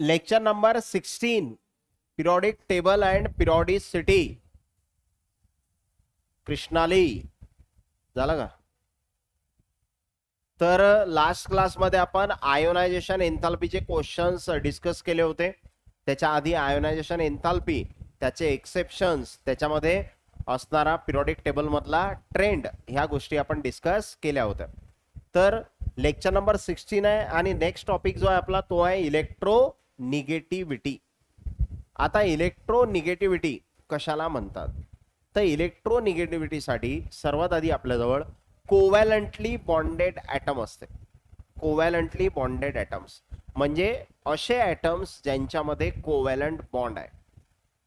Lecture number 16 periodic table and periodicity कृष्णाली झालं का? तर लास्ट क्लासमध्ये आपण आयोनायझेशन एन्थाल्पीचे क्वेश्चन्स डिस्कस केले होते. त्याच्या आधी आयोनायझेशन एन्थाल्पी, त्याचे एक्सेप्शन्स, त्याच्यामध्ये असणारा पिरियोडिक टेबल मधला ट्रेंड, ह्या गोष्टी आपण डिस्कस केल्या होत्या. तर लेक्चर नंबर 16 आहे आणि नेक्स्ट टॉपिक जो आहे आपला तो आहे इलेक्ट्रोनिगेटिव्हिटी. आता इलेक्ट्रोनिगेटिव्हिटी कशाला म्हणतात? तर इलेक्ट्रोनिगेटिव्हिटीसाठी सर्वात आधी आपल्याजवळ कोव्हॅलंटली बॉन्डेड ॲटम असते. कोव्हॅलंटली बॉन्डेड ॲटम्स म्हणजे असे ॲटम्स ज्यांच्यामध्ये कोव्हॅलंट बॉन्ड आहे.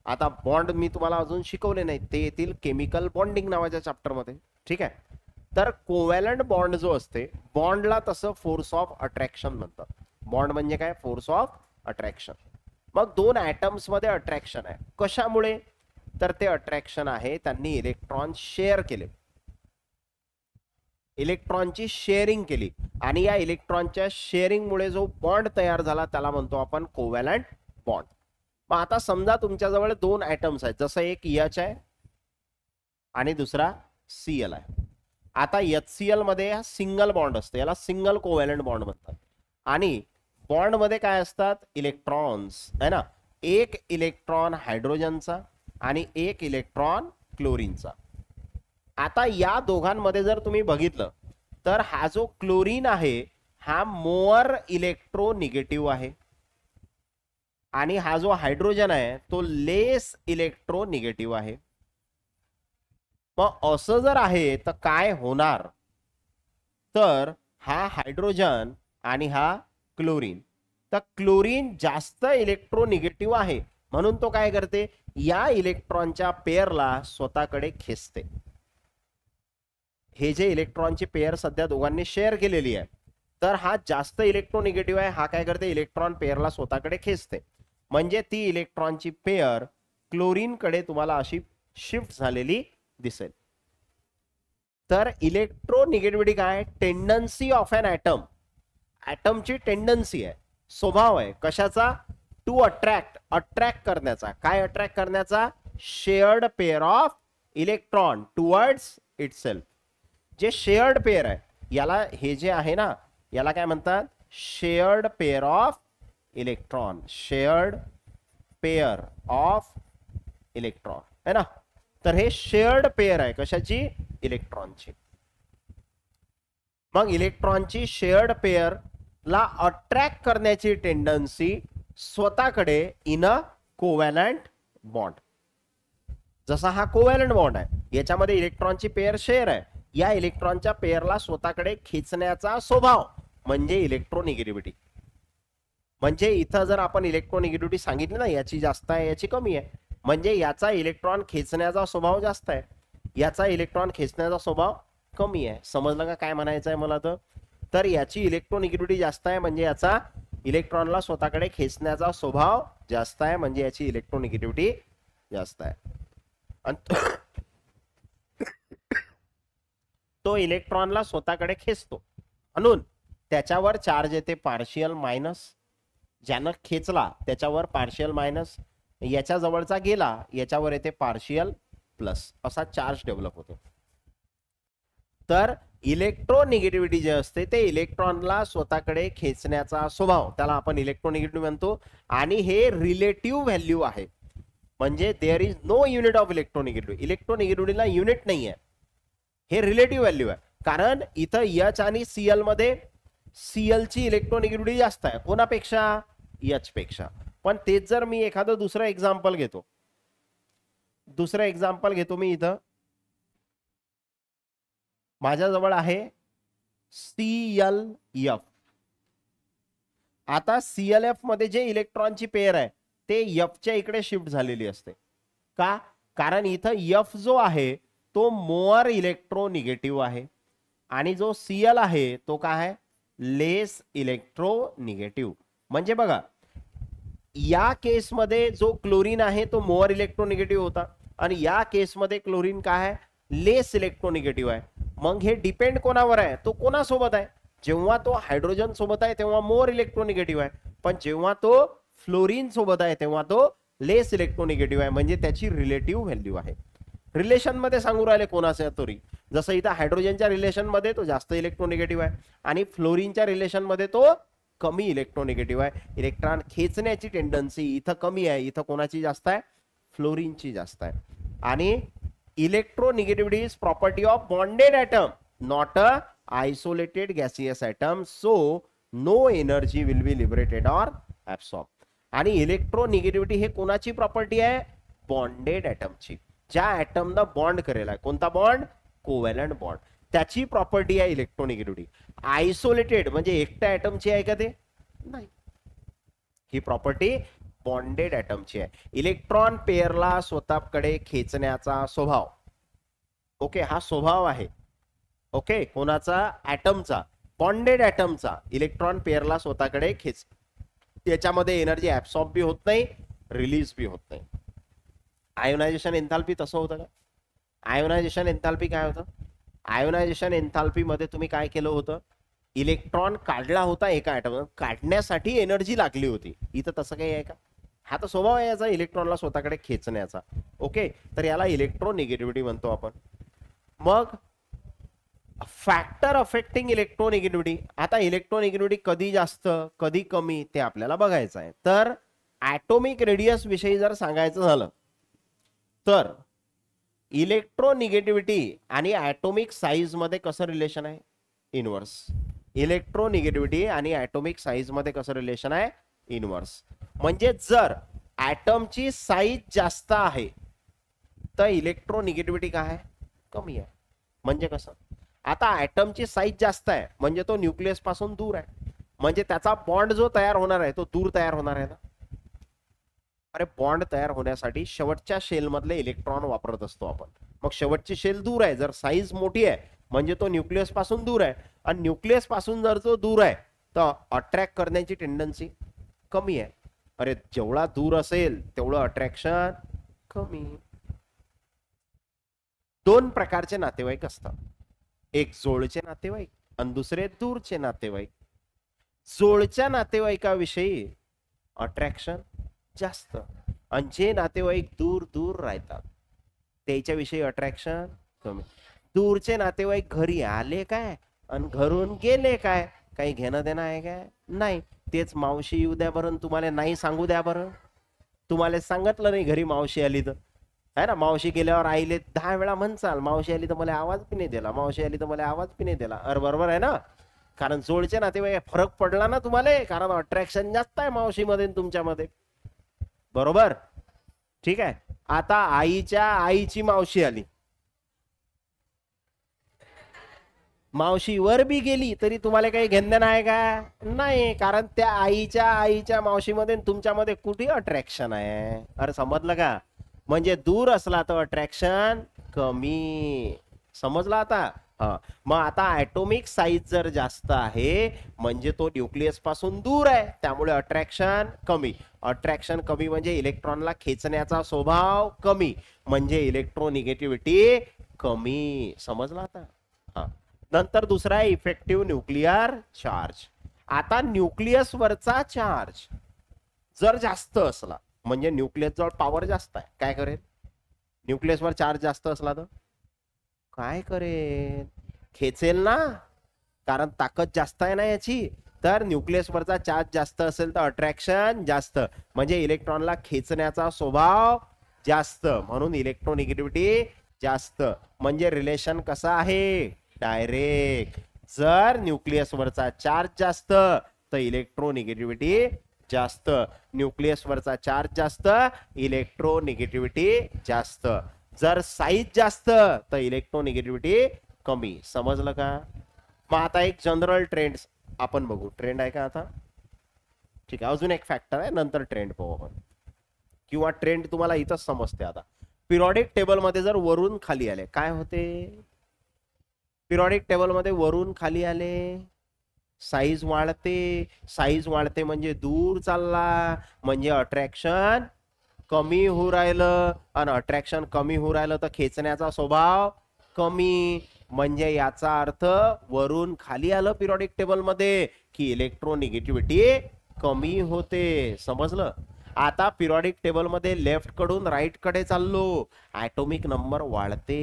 आता बॉन्ड मी तुम्हाला अजून शिकवले नाही, ते येतील केमिकल बॉन्डिंग नावाच्या चॅप्टरमध्ये. ठीक आहे. तर कोव्हॅलंट बॉन्ड जो असते, बॉन्डला तसं फोर्स ऑफ अट्रॅक्शन म्हणतात. बॉन्ड म्हणजे काय? Force of attraction. मग दोन ॲटम्स मध्ये अट्रॅक्शन आहे. कशामुळे? तर ते अट्रॅक्शन आहे त्यांनी इलेक्ट्रॉन शेअर केले, इलेक्ट्रॉनची शेअरिंग केली आणि या इलेक्ट्रॉनच्या शेअरिंगमुळे जो बॉन्ड तयार झाला त्याला म्हणतो आपण कोव्हॅलंट बॉन्ड. मग आता समजा तुमच्याजवळ दोन ॲटम्स आहेत, जसं एक H आहे आणि दुसरा Cl आहे. आता HCl मध्ये हा सिंगल बॉन्ड असतो, याला सिंगल कोव्हॅलंट बॉन्ड म्हणतात. आणि बॉन्ड मध्ये काय असतात? इलेक्ट्रॉन्स आहे ना. एक इलेक्ट्रॉन हायड्रोजनचा आणि एक इलेक्ट्रॉन क्लोरीनचा. आता या दोघांमध्ये जर तुम्ही बघितलं तर हा जो क्लोरीन आहे हा मोर इलेक्ट्रोनिगेटिव्ह आहे आणि हा जो हायड्रोजन आहे तो लेस इलेक्ट्रोनिगेटिव्ह आहे. मग असं जर आहे तर काय होणार? तर हा हायड्रोजन आणि हा क्लोरीन, तर क्लोरीन जास्त इलेक्ट्रोनिगेटिव्ह आहे म्हणून तो काय करते? या इलेक्ट्रॉनच्या पेअरला स्वतःकडे खेचते. हे जे इलेक्ट्रॉनची पेअर सध्या दोघांनी शेअर केलेली आहे, तर हा जास्त इलेक्ट्रोनिगेटिव्ह आहे. हा काय करते? इलेक्ट्रॉन पेअरला स्वतःकडे खेचते. म्हणजे ती इलेक्ट्रॉनची पेअर क्लोरीन कडे तुम्हाला अशी शिफ्ट झालेली दिसेल. तर इलेक्ट्रोनिगेटिव्हिटी काय? Tendency of an atom. ॲटमची टेंडन्सी आहे, स्वभाव आहे. कशाचा? टू अट्रॅक्ट, अट्रॅक्ट करण्याचा. काय अट्रॅक्ट करण्याचा? Shared pair of electron towards itself. जे शेअर्ड पेअर आहे याला, हे जे आहे ना, याला काय म्हणतात? Shared pair of electron. Shared pair of electron है ना. तर हे शेअर्ड पेअर आहे कशाची? इलेक्ट्रॉनची. मग इलेक्ट्रॉनची शेअर्ड पेअर ला अट्रॅक्ट करण्याची टेंडन्सी स्वतःकडे इन अ कोव्हॅलंट बॉन्ड. जसा हा कोव्हॅलंट बॉन्ड आहे, याच्यामध्ये इलेक्ट्रॉनची पेअर शेअर आहे, या इलेक्ट्रॉनच्या पेअरला स्वतःकडे खेचण्याचा स्वभाव म्हणजे इलेक्ट्रोनिगेटिव्हिटी. म्हणजे इथं जर आपण इलेक्ट्रोनिगेटिव्हिटी सांगितली ना, याची जास्त आहे याची कमी आहे, म्हणजे याचा इलेक्ट्रॉन खेचण्याचा स्वभाव जास्त आहे, याचा इलेक्ट्रॉन खेचण्याचा स्वभाव कमी आहे. समजलं का काय म्हणायचं आहे मला? तर याची इलेक्ट्रोनिगेटिव्हिटी जास्त आहे म्हणजे याचा इलेक्ट्रॉनला स्वतःकडे खेचण्याचा स्वभाव जास्त आहे, म्हणजे याची इलेक्ट्रोनिगेटिव्हिटी जास्त आहे. आणि तो इलेक्ट्रॉनला स्वतःकडे खेचतो म्हणून त्याच्यावर चार्ज येते पार्शियल मायनस. ज्यानं खेचला त्याच्यावर पार्शियल मायनस, याच्या जवळचा गेला याच्यावर येते पार्शियल प्लस, असा चार्ज डेव्हलप होतो. तर इलेक्ट्रोनिगेटिव्हिटी जे असते ते इलेक्ट्रॉनला स्वतःकडे खेचण्याचा स्वभाव, त्याला आपण इलेक्ट्रोनिगेटिव्ह म्हणतो. आणि हे रिलेटिव्ह व्हॅल्यू आहे, म्हणजे there is no unit of electronegativity. इलेक्ट्रोनिगेटिव्हिटीला युनिट नाही आहे, हे रिलेटिव्ह व्हॅल्यू आहे. कारण इथं H आणि Cl मध्ये Cl ची इलेक्ट्रोनिगेटिव्हिटी जास्त आहे कोणापेक्षा? H पेक्षा. पण तेच जर मी एखादं दुसरं एक्झाम्पल घेतो, मी इथं माझ्याजवळ आहे ClF. आता ClF मध्ये जे इलेक्ट्रॉनची पेअर आहे ते F च्या इकडे शिफ्ट झालेली असते. का? कारण इथं F जो आहे तो मोर इलेक्ट्रोनिगेटिव्ह आहे आणि जो Cl आहे तो काय आहे? लेस इलेक्ट्रोनिगेटिव्ह. म्हणजे बघा, या केसमध्ये जो क्लोरीन आहे तो मोर इलेक्ट्रोनिगेटिव्ह होता आणि या केसमध्ये क्लोरीन काय आहे? लेस इलेक्ट्रोनिगेटिव्ह आहे. मग हे डिपेंड कोणावर आहे? तो कोणासोबत आहे? जेव्हा तो हायड्रोजन सोबत आहे तेव्हा मोर इलेक्ट्रोनिगेटिव्ह आहे, पण जेव्हा तो फ्लोरीन सोबत आहे तेव्हा तो लेस इलेक्ट्रोनिगेटिव्ह आहे, म्हणजे त्याची रिलेटिव्ह व्हॅल्यू आहे. रिलेशन मध्ये सांगू राहिले कोणाच्या तरी, जसं इथं हायड्रोजनच्या रिलेशन मध्ये तो जास्त इलेक्ट्रोनिगेटिव्ह आहे आणि फ्लोरीनच्या रिलेशन मध्ये तो कमी इलेक्ट्रोनिगेटिव्ह आहे. इलेक्ट्रॉन खेचण्याची टेंडन्सी इथं कमी आहे, इथं कोणाची जास्त आहे, फ्लोरीनची जास्त आहे. आणि electronegativity is property of bonded atom, not a isolated gaseous atom, so no energy will be liberated or absorb. आणि इलेक्ट्रोनिगेटिव्हिटी हे कोणाची प्रॉपर्टी आहे, बॉन्डेड ॲटमची, ज्या ॲटमनं बॉन्ड करेल आहे. कोणता बॉन्ड, कोव्हॅलंट बॉन्ड, त्याची प्रॉपर्टी आहे इलेक्ट्रोनिगेटिव्हिटी. आयसोलेटेड म्हणजे एकट्या ॲटमची आहे का, ते नाही. ही प्रॉपर्टी बॉन्डेड ॲटमची आहे. इलेक्ट्रॉन पेअरला स्वतःकडे खेचण्याचा स्वभाव, ओके, हा स्वभाव आहे. ओके, कोणाचा, ॲटमचा, बॉन्डेड ॲटमचा. इलेक्ट्रॉन पेअरला स्वतःकडे खेच, त्याच्यामध्ये एनर्जी ऍब्सॉर्ब बी होत नाही, रिलीज बी होत नाही. आयोनायझेशन एन्थाल्पी तसं होतं का? आयोनायझेशन एन्थाल्पी काय होतं, आयोनायझेशन एन्थाल्पी मध्ये तुम्ही काय केलं होतं, इलेक्ट्रॉन काढला होता एका ॲटम, काढण्यासाठी एनर्जी लागली होती. इथं तसं काही आहे का? हा तर स्वभाव आहे याचा, इलेक्ट्रॉनला स्वतःकडे खेचण्याचा. ओके, तर याला इलेक्ट्रोनिगेटिव्हिटी म्हणतो आपण. मग फॅक्टर अफेक्टिंग इलेक्ट्रोनिगेटिव्हिटी. आता इलेक्ट्रोनिगेटिव्हिटी कधी जास्त कधी कमी ते आपल्याला बघायचं आहे. तर ॲटॉमिक रेडियस विषयी जर सांगायचं झालं तर इलेक्ट्रोनिगेटिव्हिटी आणि ॲटॉमिक साईज मध्ये कसं रिलेशन आहे, इनवर्स. इलेक्ट्रोनिगेटिव्हिटी आणि ॲटॉमिक साईज मध्ये कसं रिलेशन आहे, इनवर्स. म्हणजे जर ॲटमची साईज जास्त आहे तर इलेक्ट्रोनिगेटिव्हिटी काय आहे, कमी आहे. म्हणजे कसं, आता ॲटमची साईज जास्त आहे म्हणजे तो न्यूक्लियस पासून दूर आहे, म्हणजे त्याचा बॉन्ड जो तयार होणार आहे तो दूर तयार होणार आहे ना. अरे बॉन्ड तयार होण्यासाठी शेवटच्या शेल मधले इलेक्ट्रॉन वापरत असतो आपण. मग शेवटची शेल दूर आहे, जर साईज मोठी आहे म्हणजे तो न्यूक्लियस पासून दूर आहे, आणि न्यूक्लियस पासून जर तो दूर आहे तर अट्रॅक्ट करण्याची टेंडन्सी कमी आहे. अरे जेवढा दूर असेल तेवढं अट्रॅक्शन कमी. दोन प्रकारचे नातेवाईक असतात, एक जोडचे नातेवाईक आणि दुसरे दूरचे नातेवाईक. जोडच्या नातेवाईकाविषयी अट्रॅक्शन जास्त, आणि जे नातेवाईक दूर दूर राहतात त्याच्याविषयी अट्रॅक्शन कमी. दूरचे नातेवाईक घरी आले काय आणि घरून गेले काय, काही घेणं देणं आहे काय, नाही. तेच मावशी येऊ द्या बरं, तुम्हाला नाही सांगू द्या बरं, तुम्हाला सांगितलं नाही घरी मावशी आली तर, है ना. मावशी गेल्यावर आईले 10 वेळा म्हणचाल, मावशी आली तर मला आवाज बी नाही दिला, मावशी आली तर मला आवाज बी नाही दिला. अरे बरोबर आहे ना, कारण जोडचे नातेवाईक फरक पडला ना तुम्हाला, कारण अट्रॅक्शन जास्त आहे मावशीमध्ये तुमच्यामध्ये, बरोबर. ठीक आहे. आता आईच्या आईची मावशी आली, मावशी वर बी गेली तरी तुम्हाला काही घेणं आहे का, नाही, कारण त्या आईच्या मावशीमध्ये तुमच्यामध्ये कुठे अट्रॅक्शन आहे. अरे समजलं का, म्हणजे दूर असला तर अट्रॅक्शन कमी, समजला आता. हा, मग आता ॲटॉमिक साईज जर जास्त आहे म्हणजे तो न्यूक्लियस पासून दूर आहे, त्यामुळे अट्रॅक्शन कमी. अट्रॅक्शन कमी म्हणजे इलेक्ट्रॉनला खेचण्याचा स्वभाव कमी, म्हणजे इलेक्ट्रोनिगेटिव्हिटी कमी, समजला आता. हा, नंतर दुसरा आहे इफेक्टिव्ह न्यूक्लिअर चार्ज. आता न्यूक्लियस वरचा चार्ज जर जास्त असला म्हणजे न्यूक्लियस जवळ पॉवर जास्त आहे, काय करेल, न्यूक्लियस वर चार्ज जास्त असला तर काय करेल, खेचेल ना, कारण ताकद जास्त आहे ना याची. तर न्यूक्लियस वरचा चार्ज जास्त असेल तर अट्रॅक्शन जास्त, म्हणजे इलेक्ट्रॉनला खेचण्याचा स्वभाव जास्त, म्हणून इलेक्ट्रोनिगेटिव्हिटी जास्त. म्हणजे रिलेशन कसा आहे, डायरेक्ट. जर न्यूक्लियस वरचा चार्ज जास्त तर इलेक्ट्रोनिगेटिव्हिटी जास्त, न्यूक्लियस वरचा चार्ज जास्त, इलेक्ट्रोनिगेटिव्हिटी जास्त. जर साईज जास्त तर इलेक्ट्रोनिगेटिव्हिटी कमी, समजलं का. मग आता एक जनरल ट्रेंड आपण बघू, ट्रेंड आहे का आता, ठीक आहे. अजून एक फॅक्टर आहे, नंतर ट्रेंड पाहू आपण, किंवा ट्रेंड तुम्हाला इथंच समजते. आता पिरियॉडिक टेबल मध्ये जर वरून खाली आले काय होते, पिरियॉडिक टेबल मध्ये वरून खाली आले साईज वाढते, साईज वाढते म्हणजे दूर चालला, म्हणजे अट्रॅक्शन कमी होऊ राहिलं, आणि अट्रॅक्शन कमी होऊ राहिलं तर खेचण्याचा स्वभाव कमी, म्हणजे याचा अर्थ वरून खाली आलं पिरियॉडिक टेबल मध्ये की इलेक्ट्रोनिगेटिव्हिटी कमी होते. समजलं? आता पिरियॉडिक टेबल मध्ये लेफ्ट कडून राईट कडे चाललो, ऍटॉमिक नंबर वाढते.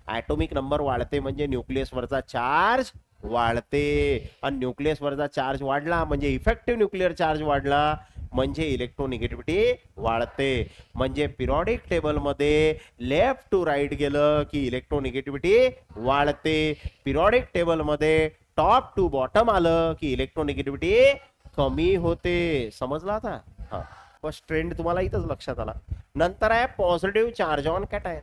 ऍटॉमिक नंबर वाढते म्हणजे न्यूक्लियस वरचा चार्ज वाढते, आणि न्यूक्लियस वरचा चार्ज वाढला म्हणजे इफेक्टिव्ह न्यूक्लिअर चार्ज वाढला म्हणजे इलेक्ट्रोनिगेटिव्हिटी वाढते. म्हणजे पिरियॉडिक टेबल मध्ये लेफ्ट टू राईट गेलं की इलेक्ट्रोनिगेटिव्हिटी वाढते. पिरियॉडिक टेबल मध्ये टॉप टू बॉटम आलं की इलेक्ट्रोनिगेटिव्हिटी कमी होते. समजलं आता? हा, बस ट्रेंड तुम्हाला इथंच लक्षात आला. नंतर आहे positive charge on cation.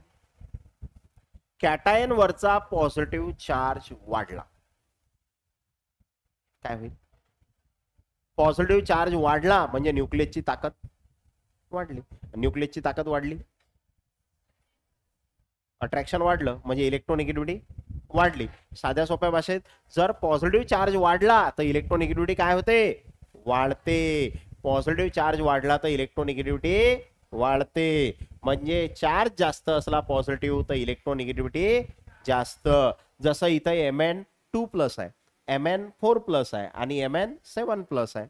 Cation वरचा पॉझिटिव्ह चार्ज वाढला, काय होईल? पॉझिटिव्ह चार्ज वाढला म्हणजे न्यूक्लियसची ताकद वाढली. न्यूक्लियसची ताकद वाढली, अट्रॅक्शन वाढलं म्हणजे इलेक्ट्रोनिगेटिव्हिटी वाढली. साध्या सोप्या भाषेत जर पॉझिटिव्ह चार्ज वाढला तर इलेक्ट्रोनिगेटिव्हिटी काय होते? वाढते. पॉझिटिव्ह चार्ज वाढला तर इलेक्ट्रोनिगेटिव्हिटी वाढते. म्हणजे चार्ज जास्त असला पॉझिटिव्ह तर इलेक्ट्रोनिगेटिव्हिटी जास्त. जसं इथं Mn2+ आहे, Mn4+ आहे आणि Mn7+ आहे.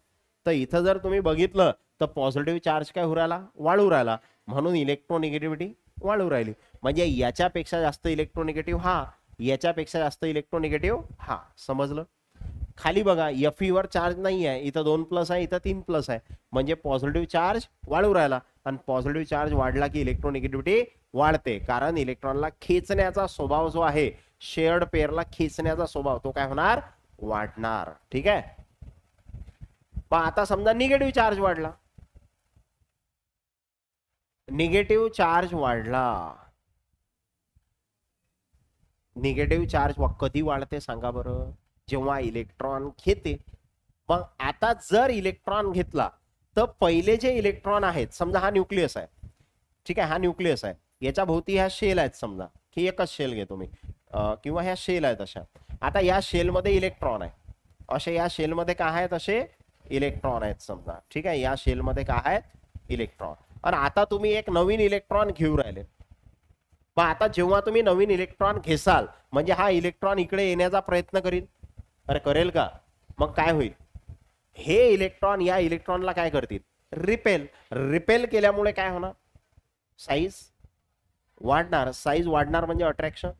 तर इथं जर तुम्ही बघितलं तर पॉझिटिव्ह चार्ज काय होऊ राहिला? वाढू राहिला, म्हणून इलेक्ट्रोनिगेटिव्हिटी वाढू राहिली. म्हणजे याच्यापेक्षा जास्त इलेक्ट्रोनिगेटिव्ह हा, याच्यापेक्षा जास्त इलेक्ट्रोनिगेटिव्ह हा. समजलं? खाली बघा, Fe वर चार्ज नाही आहे, इथं 2+ आहे, इथं 3+ आहे, म्हणजे पॉझिटिव्ह चार्ज वाढू राहिला. आणि पॉझिटिव्ह चार्ज वाढला की इलेक्ट्रोनिगेटिव्हिटी वाढते, कारण इलेक्ट्रॉनला खेचण्याचा स्वभाव जो आहे, शेअर्ड पेअरला खेचण्याचा स्वभाव, तो काय होणार? वाढणार. ठीक आहे. पण आता समजा निगेटिव्ह चार्ज वाढला, निगेटिव्ह चार्ज वाढला. निगेटिव्ह चार्ज कधी वाढते सांगा बरं? जेव्हा इलेक्ट्रॉन घेते. मग आता जर इलेक्ट्रॉन घेतला तर पहिले जे इलेक्ट्रॉन आहेत, समजा हा न्यूक्लियस आहे, ठीक आहे, हा न्यूक्लियस आहे, याच्या भोवती ह्या शेल आहेत, समजा की एकच शेल घेतो मी, किंवा ह्या शेल आहेत अशा. आता या शेल मध्ये इलेक्ट्रॉन आहे, असे या शेल मध्ये काय आहेत? असे इलेक्ट्रॉन आहेत समजा. ठीक आहे, या शेल मध्ये काय आहेत? इलेक्ट्रॉन. आणि आता तुम्ही एक नवीन इलेक्ट्रॉन घेऊ राहिले. मग आता जेव्हा तुम्ही नवीन इलेक्ट्रॉन घेसाल म्हणजे हा इलेक्ट्रॉन इकडे येण्याचा प्रयत्न करील. अरे करेल का? मग काय होईल? हे इलेक्ट्रॉन या इलेक्ट्रॉनला काय करतील? रिपेल. रिपेल केल्यामुळे काय होणार? साईज वाढणार. साईज वाढणार म्हणजे अट्रॅक्शन,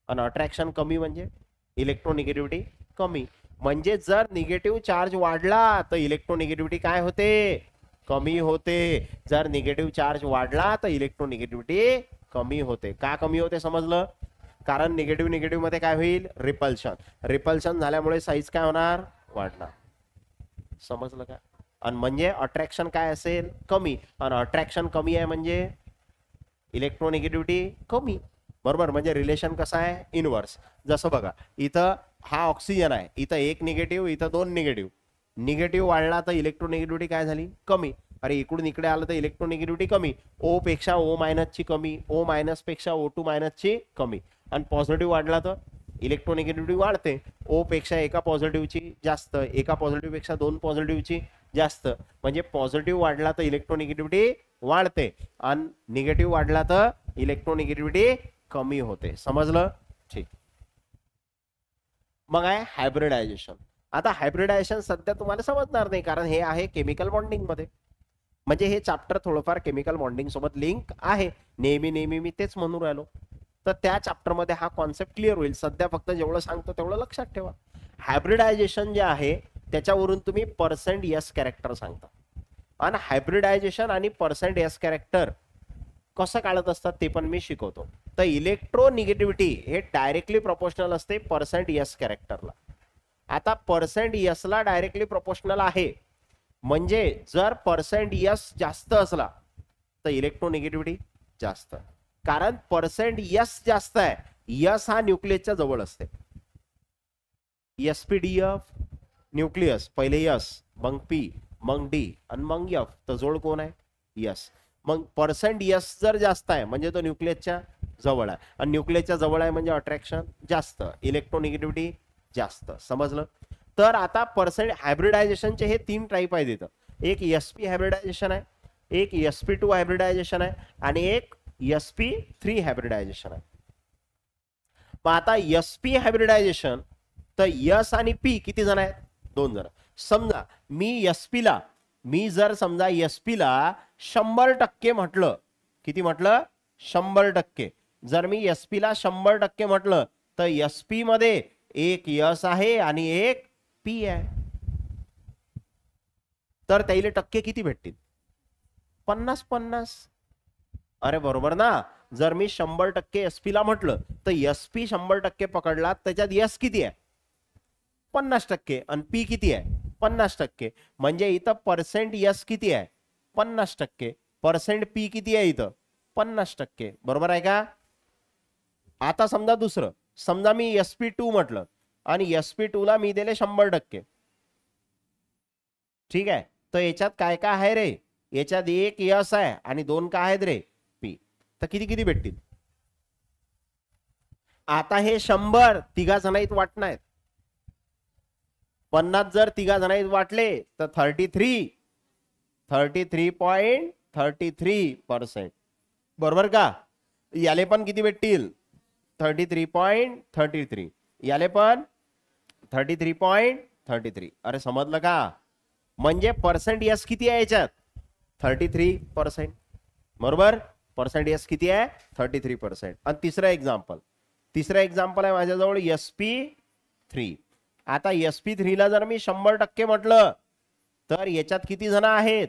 आणि अट्रॅक्शन कमी म्हणजे इलेक्ट्रोनिगेटिव्हिटी कमी. म्हणजे जर निगेटिव्ह चार्ज वाढला तर इलेक्ट्रोनिगेटिव्हिटी काय होते? कमी होते. जर निगेटिव्ह चार्ज वाढला तर इलेक्ट्रोनिगेटिव्हिटी कमी होते. का कमी होते समजलं? कारण निगेटिव्ह निगेटिव्ह मध्ये काय होईल? रिपल्शन. रिपल्शन झाल्यामुळे साईज काय होणार? वाढणार. समजलं का? आणि म्हणजे अट्रॅक्शन काय असेल? कमी. आणि अट्रॅक्शन कमी आहे म्हणजे इलेक्ट्रोनिगेटिव्हिटी कमी. बरोबर? म्हणजे रिलेशन कसं आहे? इनवर्स. जसं बघा, इथं हा ऑक्सिजन आहे, इथं एक निगेटिव्ह, इथं 2 निगेटिव्ह. निगेटिव्ह वाढला तर इलेक्ट्रोनिगेटिव्हिटी काय झाली? कमी. अरे इकडून इकडे आलं तर इलेक्ट्रोनिगेटिव्हिटी कमी. O पेक्षा O- ची कमी, O- पेक्षा O2- ची कमी. आणि पॉझिटिव्ह वाढला तर इलेक्ट्रोनिगेटिव्हिटी वाढते. O पेक्षा एका पॉझिटिव्हची जास्त, एका पॉझिटिव्ह पेक्षा 2 पॉझिटिव्हची जास्त. म्हणजे पॉझिटिव्ह वाढला तर इलेक्ट्रोनिगेटिव्हिटी वाढते, आणि निगेटिव्ह वाढला तर इलेक्ट्रोनिगेटिव्हिटी कमी होते. समजलं? ठीक. मग आहे हायब्रिडायझेशन. आता हायब्रिडायझेशन सध्या तुम्हाला समजणार नाही, कारण हे आहे केमिकल बॉन्डिंग मध्ये. म्हणजे हे चॅप्टर थोडंफार केमिकल बॉन्डिंग सोबत लिंक आहे. नेहमी नेहमी मी तेच म्हणून राहिलो. तर त्या चॅप्टर मध्ये हा कॉन्सेप्ट क्लिअर होईल. सध्या फक्त जेवढं सांगतो तेवढं लक्षात ठेवा. हायब्रिडायझेशन जे आहे त्याच्यावरून तुम्ही %S कॅरेक्टर सांगता, आणि हायब्रिडायझेशन आणि %S कॅरेक्टर कसं काढत असतात ते पण मी शिकवतो. तर इलेक्ट्रोनिगेटिव्हिटी हे डायरेक्टली प्रोपोर्शनल असते %S कॅरेक्टरला. आता %S ला डायरेक्टली प्रोपोर्शनल आहे, म्हणजे जर %S जास्त असला तर इलेक्ट्रोनिगेटिव्हिटी जास्त. कारण %S जास्त आहे, S हा न्यूक्लियसच्या जवळ असते. sp_df न्यूक्लियस, पहिले S, मग P, मग D आणि मग F. तर जोड कोण आहे? S. मग %S जर जास्त आहे म्हणजे तो न्यूक्लियसच्या जवळ आहे, आणि न्यूक्लियसच्या जवळ आहे म्हणजे अट्रॅक्शन जास्त, इलेक्ट्रोनिगेटिव्हिटी जास्त. समजलं? तर आता हायब्रिडायझेशनचे हे 3 टाईप आहेत इथं. एक sp हायब्रिडायझेशन आहे, एक sp2 हायब्रिडायझेशन आहे, आणि एक sp3 हायब्रिडायझेशन आहे. मग आता sp हायब्रिडायझेशन तर S आणि P किती जण आहेत? 2 जण. समजा मी जर समजा एसपी ला 100% म्हटलं, किती म्हटलं 100%, जर मी एसपी ला 100% म्हटलं तर एसपी मध्ये एक यस आहे आणि एक पी आहे, तर त्याला टक्के किती भेटतील 50-50. अरे बरोबर ना. जर मी 100% एसपी ला म्हटलं तर एसपी 100% पकडला, त्याच्यात यस किती आहे 50% आणि पी किती आहे 50%. म्हणजे इथं पर्सेंट यस किती आहे 50%, पर्सेंट पी किती आहे इथं 50%. बरोबर आहे का. आता समजा दुसरं, समजा मी SP2 म्हटलं आणि SP2 ला मी दिले 100%. ठीक आहे. तर याच्यात काय काय आहे रे, याच्यात एक यस आहे आणि दोन काय आहेत रे पी. तर किती किती भेटतील. आता हे 100 तिघा जणांत वाटणार आहेत, 50 जर तिघा जणांत वाटले तर 33.33%. बरोबर का. याले पण किती भेटतील 33.33, याले पण 33.33. अरे समजलं का. म्हणजे पर्सेंट यस किती आहे याच्यात 33%. बरोबर. पर्सेंट यस किती आहे 33%. आणि तिसरं एक्झाम्पल आहे माझ्याजवळ SP3. आता SP3 ला जर मी 100% म्हटलं तर याच्यात किती जण आहेत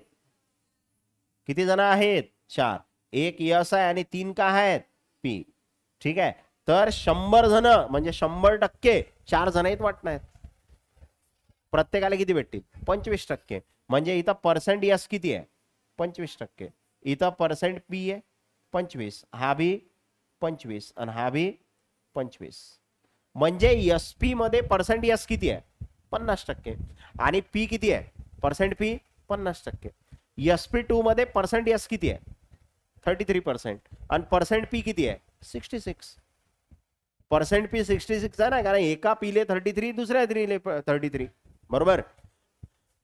4. एक यस आहे आणि 3 का आहेत पी. ठीक आहे. तर 100 जण म्हणजे 100% 4 जण आहेत वाटणार. प्रत्येकाला किती भेटतील 25%. म्हणजे इथं पर्सेंट यस किती आहे 25%, इथं पर्सेंट पी आहे 25, हा भी 25 आणि हा भी 25. म्हणजे एसपी मध्ये पर्सेंट यस किती आहे 50% आणि पी किती आहे पर्सेंट पी 50%. SP2 मध्ये पर्सेंट यस किती आहे 33% आणि पर्सेंट पी किती आहे 66. पर्सेंट पी 66 आहे ना, कारण एका पीले 33 दुसऱ्या 33. बरोबर.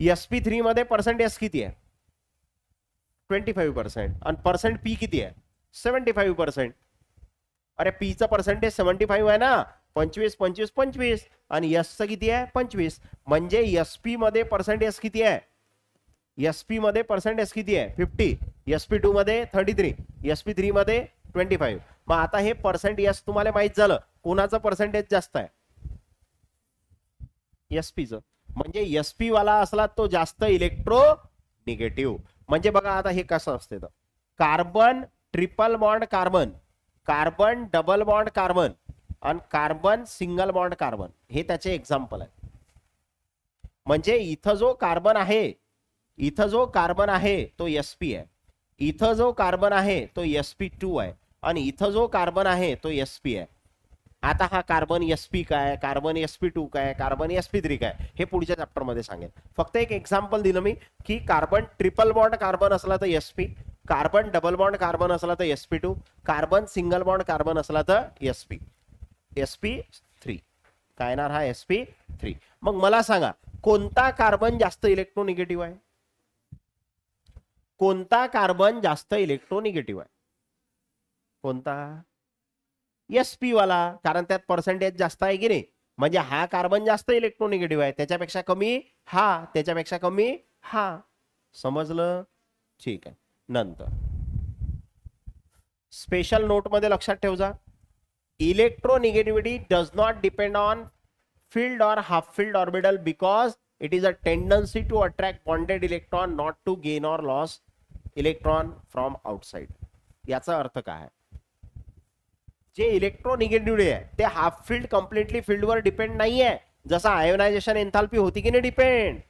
SP3 मध्ये पर्सेंट यस किती आहे 25% आणि पर्सेंट पी किती आहे 75%. अरे पीचं पर्सेंटेज 75 आहे ना, 25 आणि यसचं किती आहे 25. म्हणजे एसपी मध्ये पर्सेंट यस किती आहे 50, SP2 मध्ये 33, SP3 मध्ये 25. मग आता हे पर्सेंट यस तुम्हाला माहित झालं कोणाचं पर्सेंटेज जास्त आहे एसपीचं. म्हणजे एसपी वाला असला तो जास्त इलेक्ट्रो निगेटिव्ह. म्हणजे बघा आता हे कसं असते, तर carbon triple bond carbon, carbon double bond carbon आणि कार्बन सिंगल बॉन्ड कार्बन हे त्याचे एक्झाम्पल आहे. म्हणजे इथं जो कार्बन आहे तो एसपी आहे, इथं जो कार्बन आहे तो SP2 आहे आणि इथं जो कार्बन आहे तो एसपी आहे. आता हा कार्बन एसपी काय, कार्बन SP2 काय, कार्बन SP3 काय हे पुढच्या चॅप्टर मध्ये सांगेल. फक्त एक एक्झाम्पल दिलं मी की कार्बन ट्रिपल बॉन्ड कार्बन असला तर SP, carbon double bond carbon असला तर SP2, carbon single bond carbon असला तर SP3 काय येणार हा SP3. मग मला सांगा कोणता कार्बन जास्त इलेक्ट्रोनिगेटिव्ह आहे, कोणता कार्बन जास्त इलेक्ट्रोनिगेटिव्ह आहे, कोणता SP वाला, कारण त्यात पर्सेंटेज जास्त आहे की नाही. म्हणजे हा कार्बन जास्त इलेक्ट्रोनिगेटिव्ह आहे, त्याच्यापेक्षा कमी हा, त्याच्यापेक्षा कमी हा. समजलं. ठीक आहे. नंतर स्पेशल नोट मध्ये लक्षात ठेवजा, electronegativity does not depend on filled or half filled orbital because it is a tendency to attract bonded electron, not to gain or loss electron from outside. याचा अर्थ काय आहे, जे इलेक्ट्रोनिगेटिव्हिटी आहे ते हाफ फिल्ड कम्प्लिटली फिल्ड वर depend नाही आहे. जसा आयोनायझेशन एन्थाल्पी होती की नाही depend,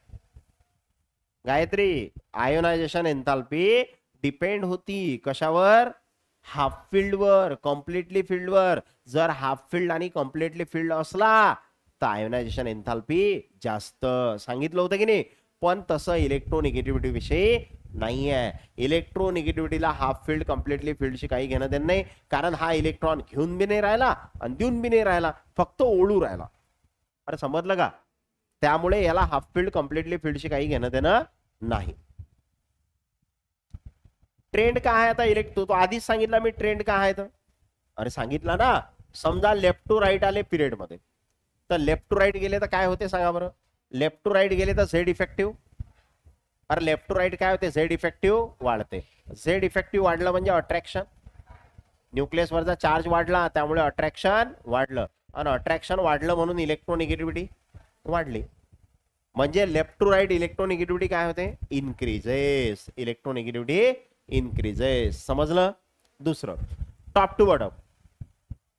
Gayatri ionization enthalpy depend होती कशावर, हाफ फील्ड वर, कम्प्लिटली फील्ड वर. जर हाफ फील्ड आणि कम्प्लिटली फील्ड असला तर आयोनायझेशन एन्थाल्पी जास्त, सांगितलं होतं की नाही. पण तसं इलेक्ट्रोनिगेटिव्हिटी विषयी नाही आहे. इलेक्ट्रोनिगेटिव्हिटीला हाफ फील्ड कम्प्लिटली फील्डशी काही घेणं देणं नाही, कारण हा इलेक्ट्रॉन घेऊन बी नाही राहिला आणि देऊन बी नाही राहिला, फक्त ओढू राहिला. अरे समजलं का. त्यामुळे याला हाफ फील्ड कम्प्लिटली फील्डशी काही घेणं देणं नाही. ट्रेंड काय आहे आता तो आधीच सांगितलं मी ट्रेंड काय आहे तर. अरे सांगितलं ना, समजा लेफ्ट टू राईट आले पिरियड मध्ये, तर लेफ्ट टू राईट गेले तर काय होते सांगा बरं. लेफ्ट टू राईट गेले तर झेड इफेक्टिव्ह. अरे लेफ्ट टू राईट काय होते, झेड इफेक्टिव्ह वाढते. झेड इफेक्टिव्ह वाढलं म्हणजे अट्रॅक्शन, न्यूक्लियस वरचा चार्ज वाढला त्यामुळे अट्रॅक्शन वाढलं, आणि अट्रॅक्शन वाढलं म्हणून इलेक्ट्रोनिगेटिव्हिटी वाढली. म्हणजे लेफ्ट टू राईट इलेक्ट्रोनिगेटिव्हिटी काय होते, इन्क्रीजेस. Electronegativity increases. समजलं. दुसरं टॉप टू बॉटम.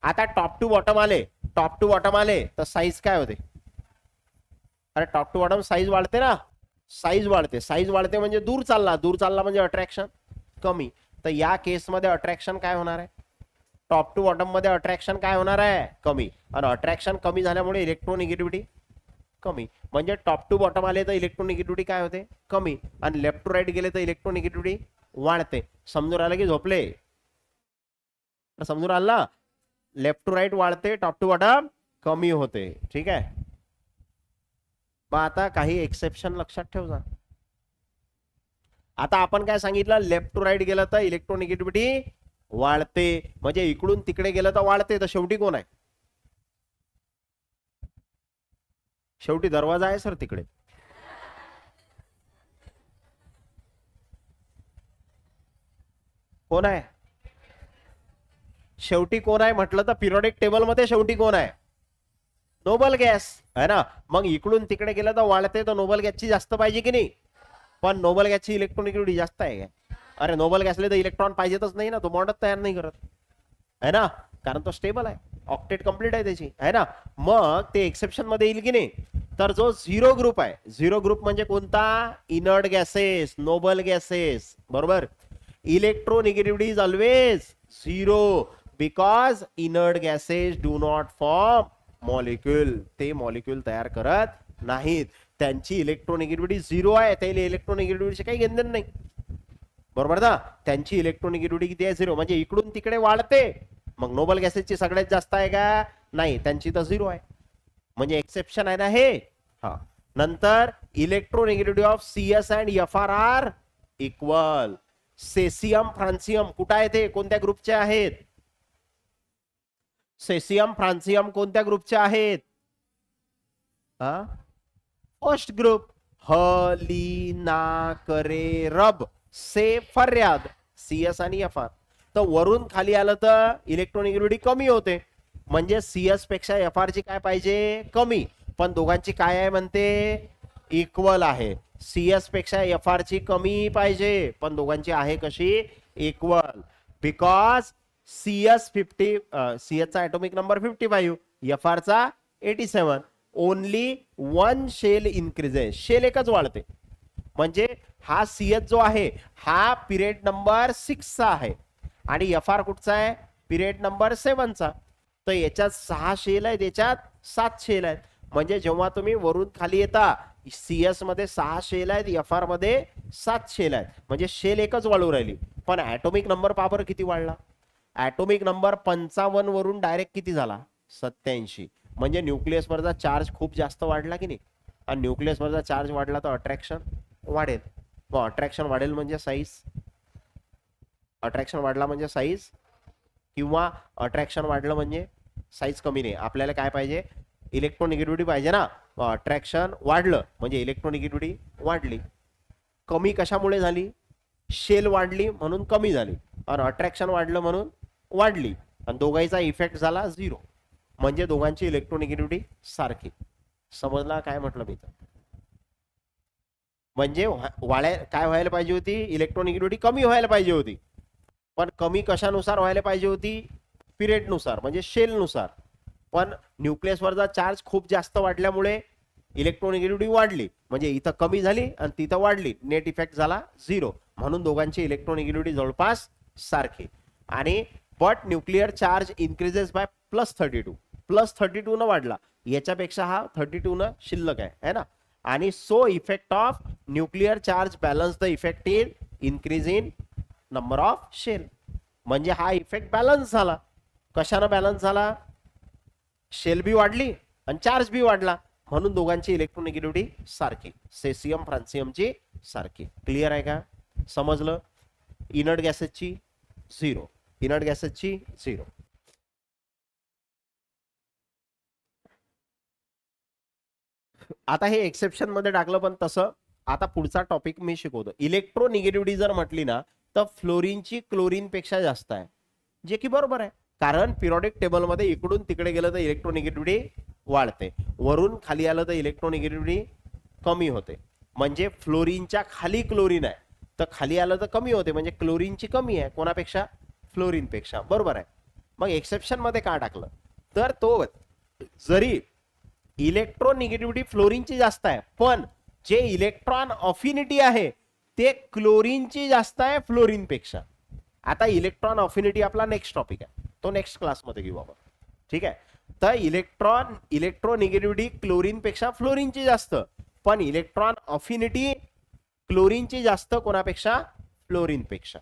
आता टॉप टू बॉटम आले, टॉप टू बॉटम आले तर साईज काय होते. अरे टॉप टू बॉटम साईज वाढते ना, साईज वाढते. साईज वाढते म्हणजे दूर चालला, दूर चालला म्हणजे अट्रॅक्शन कमी. तर या केसमध्ये अट्रॅक्शन काय होणार आहे, टॉप टू बॉटम मध्ये अट्रॅक्शन काय होणार आहे, कमी. आणि अट्रॅक्शन कमी झाल्यामुळे इलेक्ट्रोनिगेटिव्हिटी कमी. म्हणजे टॉप टू बॉटम आले तर इलेक्ट्रोनिगेटिव्हिटी काय होते, कमी. आणि लेफ्ट टू राईट गेले तर इलेक्ट्रोनिगेटिव्हिटी वाढते. समजून आलं की झोपले, समजून आलं ना. लेफ्ट टू राईट वाढते, टॉप टू बॉटम कमी होते. ठीक आहे. मग आता काही एक्सेप्शन लक्षात ठेव जा. आता आपण काय सांगितलं, लेफ्ट टू राईट गेलं तर इलेक्ट्रोनिगेटिव्हिटी वाढते, म्हणजे इकडून तिकडे गेलं तर वाढते. तर शेवटी कोण आहे, शेवटी दरवाजा आहे सर तिकडे. कोण आहे शेवटी, कोण आहे म्हटलं तर पिरियोडिक टेबल मध्ये शेवटी कोण आहे, नोबल गॅस है ना. मग इकडून तिकडे गेलं तर वाढते, तर नोबल गॅसची जास्त पाहिजे की नाही. पण नोबल गॅसची इलेक्ट्रोनिगेटिव्हिटी जास्त आहे काय. अरे नोबल गॅसले तर इलेक्ट्रॉन पाहिजेतच नाही ना, तो बॉन्डच तयार नाही करत है ना, कारण तो स्टेबल आहे, ऑक्टेट कंप्लीट आहे त्याची है ना. मग ते एक्सेप्शन मध्ये येईल की नाही. तर जो झिरो ग्रुप आहे, झिरो ग्रुप म्हणजे कोणता, इनर्ट गॅसेस, नोबल गॅसेस. बरोबर. Electronegativity is always zero because inert gases do not form molecule. ते मॉलिक्यूल तयार करत नाहीत, त्यांची इलेक्ट्रोनिगेटिव्हिटी झिरो आहे. त्याला इलेक्ट्रोनिगेटिव्हिटीचे काही घेणं नाही. बरोबर ना. त्यांची इलेक्ट्रोनिगेटिव्हिटी किती आहे, झिरो. म्हणजे इकडून तिकडे वाढते. मग नोबल गॅसेसची सगळ्यात जास्त आहे का, नाही, त्यांची तर झिरो आहे. म्हणजे एक्सेप्शन आहे ना हे. हा. नंतर electronegativity of CS and FR are equal. Caesium francium कुठं आहे, ते कोणत्या ग्रुपचे आहेत, सेसियम फ्रान्सियम कोणत्या ग्रुपचे आहेत, फर्स्ट ग्रुप. हलीना करे रब से फर्याद, CS आणि FR. तर वरून खाली आलं तर इलेक्ट्रोनिगेटिव्हिटी कमी होते, म्हणजे CS पेक्षा FR ची काय पाहिजे, कमी. पण दोघांची काय आहे म्हणते, इक्वल आहे. CS पेक्षा FR ची कमी पाहिजे, पण दोघांची आहे कशी, इक्वल. बिकॉज CS चा ऍटॉमिक नंबर 55, FR चा 87. Only one shell increases, shell एकच वाढते. म्हणजे हा CS जो आहे हा पिरियड नंबर 6 चा आहे, आणि FR कुठचा आहे, पिरियड नंबर 7 चा. तर याच्यात 6 शेल आहेत, याच्यात 7 शेल आहेत. म्हणजे जेव्हा तुम्ही वरून खाली येता, CS मध्ये 6 शेल आहेत, FR मध्ये 7 शेल आहेत. म्हणजे शेल एकच वाढू राहिली, पण ऍटॉमिक नंबर पावर किती वाढला. ऍटॉमिक नंबर 55 वरून डायरेक्ट किती झाला, 87. म्हणजे न्यूक्लियस वरचा चार्ज खूप जास्त वाढला की नाही. आणि न्यूक्लियस वरचा चार्ज वाढला तर अट्रॅक्शन वाढेल. मग अट्रॅक्शन वाढेल म्हणजे साईज, अट्रॅक्शन वाढला म्हणजे साईज, किंवा अट्रॅक्शन वाढलं म्हणजे साईज कमी नाही. आपल्याला काय पाहिजे, इलेक्ट्रोनिगेटिव्हिटी पाहिजे ना. अट्रॅक्शन वाढलं म्हणजे इलेक्ट्रोनिगेटिव्हिटी वाढली. कमी कशामुळे झाली, शेल वाढली म्हणून कमी झाली, आणि अट्रॅक्शन वाढलं म्हणून वाढली. आणि दोघांचा इफेक्ट झाला झिरो, म्हणजे दोघांची इलेक्ट्रोनिगेटिव्हिटी सारखी. समजला काय म्हटलं मी तर. म्हणजे काय व्हायला पाहिजे होती, इलेक्ट्रोनिगेटिव्हिटी कमी व्हायला पाहिजे होती. पण कमी कशानुसार व्हायला पाहिजे होती, पिरियड नुसार, म्हणजे शेल नुसार. पण न्यूक्लियस वरचा चार्ज खूप जास्त वाढल्यामुळे इलेक्ट्रोनिगेटिव्हिटी वाढली, म्हणजे इथं कमी झाली आणि तिथं वाढली, नेट इफेक्ट झाला झिरो. म्हणून दोघांची इलेक्ट्रोनिगेटिव्हिटी जवळपास सारखी. आणि but nuclear charge increases by +32 न वाढला, याच्यापेक्षा हा 32 न शिल्लक आहे ना. आणि so effect of nuclear charge balance the effect in increase in number of shell. म्हणजे हा इफेक्ट बॅलन्स झाला. कशाने बॅलन्स झाला, शेल बी वाढली आणि चार्ज बी वाढला, म्हणून दोघांची इलेक्ट्रोनिगेटिव्हिटी सारखी, सेसियम फ्रान्सियमची सारखी. क्लिअर आहे का, समजलं. इनर्ट गॅसेसची झिरो, इनर्ट गॅसेसची झिरो. आता हे एक्सेप्शन मध्ये टाकलं, पण तसं आता पुढचा टॉपिक मी शिकवतो. इलेक्ट्रोनिगेटिव्हिटी जर म्हटली ना तर फ्लोरीनची क्लोरीन पेक्षा जास्त आहे, जे की बरोबर आहे. कारण पिरियोडिक टेबल मध्ये इकडून तिकडे गेलं तर इलेक्ट्रोनिगेटिव्हिटी वाढते, वरून खाली आलं तर इलेक्ट्रोनिगेटिव्हिटी कमी होते. म्हणजे फ्लोरीनच्या खाली क्लोरीन आहे तर खाली आलं तर कमी होते, म्हणजे क्लोरीनची कमी आहे कोणापेक्षा? फ्लोरीन पेक्षा. बरोबर आहे. मग एक्सेप्शन मध्ये का टाकलं तर तो जरी इलेक्ट्रोनिगेटिव्हिटी फ्लोरीनची जास्त आहे, पण जे इलेक्ट्रॉन अफिनिटी आहे ते क्लोरीनची जास्त आहे फ्लोरीन पेक्षा. आता इलेक्ट्रॉन अफिनिटी आपला नेक्स्ट टॉपिक आहे, तो नेक्स्ट क्लासमध्ये घेऊ आपण. ठीक आहे. तर इलेक्ट्रोनिगेटिव्हिटी क्लोरीन पेक्षा फ्लोरीनची जास्त, पण इलेक्ट्रॉन अफिनिटी क्लोरीनची जास्त कोणापेक्षा? फ्लोरीन पेक्षा.